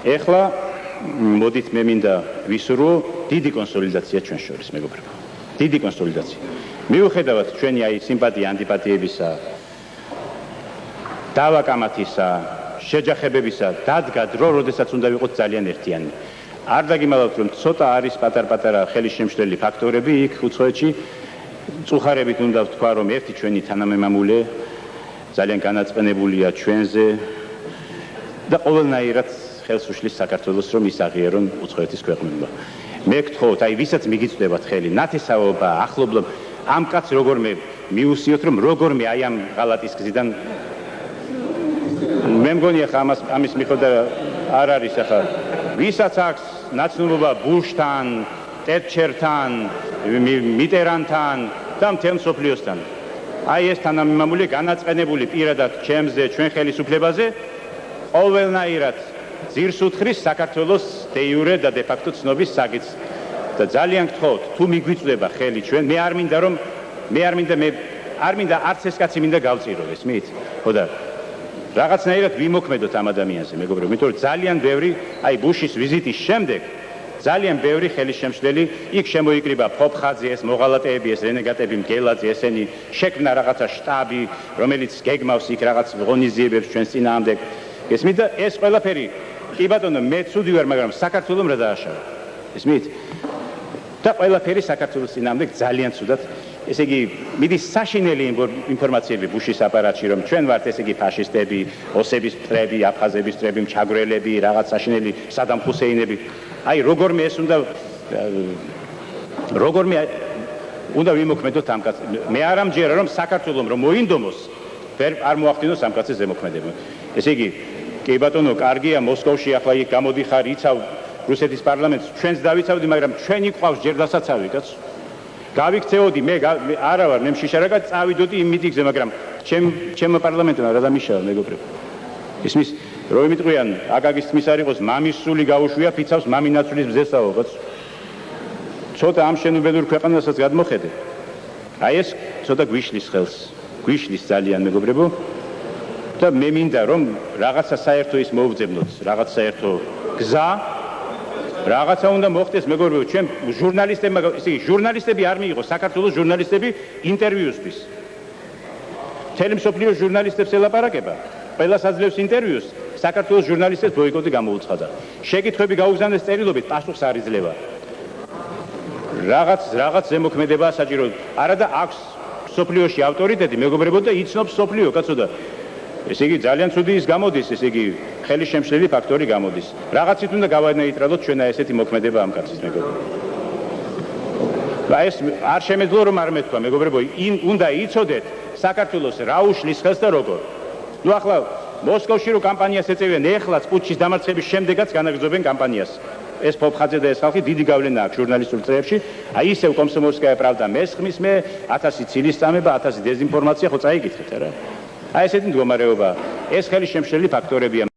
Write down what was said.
ეხლა მოდით მე მინდა ვისურვო დიდი კონსოლიდაცია ჩვენ შორის, მეგობრებო. დიდი კონსოლიდაცია. მიუხედავად ჩვენი აი სიმპათია ანტიპათიებისა, დავაკამათისა, შეჯახებებისა, დადგა დრო, როდესაც უნდა ვიყოთ ძალიან ერთიანი. არ დაგიმალავთ, რომ ცოტა არის პატარ-პატარა ხელისშემშლელი ფაქტორები იქ უცხოეთში. წუხარებით უნდა ვთქვა, რომ ერთი ჩვენი თანამემამულე ძალიან განაწყენებულია ჩვენზე და ყოველნაირად ხელს უშლის საქართველოს, რომ ის აღიარონ უცხოეთის ქვეყნებმა. მე გთხოვთ, აი ვისაც მიგიწვდებათ ხელი, ნათესაობა, ახლობლობ, ამ კაცს როგორმე მიუსიოთ, რომ როგორმე აი ამ ღალატის გზიდან მე მგონი ახლა ამის მიხედვა არ არის ახლა ვისაც აქვს ნაცნობობა ბუშთან, ტეტჩერთან, მიტერანთან და მთელ მსოფლიოსთან. აი ეს თანამემამულე განაწყენებული პირადად ჩემზე, ჩვენ ხელისუფლებაზე ყოველნაირად ძირს უთხრის საქართველოს დე იურე და დე ფაქტო ცნობის საკითხს. და ძალიან გთხოვთ, თუ მიგვიწვდება ხელი ჩვენ, მე არ მინდა არც ეს კაცი მინდა გავწირო, ესმით? ხო და რაღაცნაირად ვიმოქმედოთ ამ ადამიანზე, მეგობრებო, იმიტომ რომ ძალიან ბევრი, აი ბუშის ვიზიტის შემდეგ ძალიან ბევრი ხელისშემშლელი იქ შემოიკრიბა ფოფხაძე, მოღალატეები, ეს რენეგატები, მგელაძე, ესენი შექმნა რაღაცა შტაბი, რომელიც გეგმავს იქ რაღაც ღონისძიებებს ჩვენს წინააღმდეგ. ესმით და ეს ყველაფერი, კი ბატონო, მე ცუდი ვარ, მაგრამ საქართველოს რა დააშავა. ესმით? და ყველაფერი საქართველოს წინააღმდეგ ძალიან ცუდად. ესე იგი, მიდის საშინელი ინფორმაციები ბუშის აპარატში, რომ ჩვენ ვართ ესე იგი ფაშისტები, ოსების მტრები, აფხაზების მტრები, მჩაგვრელები, რაღაც საშინელი სადამ ჰუსეინები. აი, როგორმე ეს უნდა ვიმოქმედოთ ამ კაცს. მე არ ამჯერა, რომ საქართველოს რომ მოინდომოს, არ მოახდინოს ამ კაცის ზემოქმედება. ესე იგი, კი ბატონო, კარგია, მოსკოვში ახლა იქ გამოდიხარ, იცავ რუსეთის პარლამენტს, ჩვენს დავიცავდი, მაგრამ ჩვენი ყავს ჯერ დასაცავი, კაც. გავიქცეოდი, მე არა ვარ, მე მშიშარაკა წავიდოდი იმ მიტინგზე, მაგრამ ჩემ პარლამენტმა რა დამიშავა, მეგობრებო. ისმის, რომ იმიტყვიან, აკაკის თმის არ იყოს, მამის სული გაუშვია, ფიცავს მამინაცვლის მზესაო, კაც. ცოტა ამ შენობედურ ქვეყანასაც გადმოხედე. აი ეს ცოტა გვიშლის ხელს, გვიშლის ძალიან, მეგობრებო. და მე მინდა რომ რაღაცა საერთო ის მოუძებნოთ, რაღაც საერთო გზა, რაღაცა უნდა მოხდეს, მეგობრებო, ჩვენ ჟურნალისტებმა, ისე იგი ჟურნალისტები არ მიიღო, საქართველოს ჟურნალისტები ინტერვიუსთვის. მთელი მსოფლიოს ჟურნალისტებს ელაპარაკება, ყველას აძლევს ინტერვიუს, საქართველოს ჟურნალისტებს ბოიკოტი გამოუცხადა. შეკითხვები გაუგზავნეს წერილობით, პასუხს არ იძლევა. რაღაც ზემოქმედებაა საჭირო. არა და აქვს მსოფლიოში ავტორიტეტი, მეგობრებო, და იცნობს მსოფლიო, კაცო და ესე იგი ძალიან ცუდი ის გამოდის, ესე იგი ხელისშემშლელი ფაქტორი გამოდის. რაღაცით უნდა გავანეიტრალოთ ჩვენ ესეთი მოქმედება ამ კაცის, მეგობრებო. და ეს არ შემეძლო რომ არ მეთქვა, მეგობრებო, უნდა იცოდეთ საქართველოს რა უშლის ხელს და როგორ. ნუ ახლა მოსკოვში რო კამპანიას ეწევიან, ეხლაც პუტჩის დამარცხების შემდეგაც განაგრძობენ კამპანიას. ეს ფოფხაძე და ეს ხალხი დიდი გავლენა აქვს ჟურნალისტურ წრეებში. აი ისევ კომსომოლსკაია პრავდა მესხმის მე 1000 ცილის წამება, 1000 დეზინფორმაცია ხო წაიკითხეთ არა. აი ესეთი მდგომარეობა. ეს ხელისშემშლელი ფაქტორებია.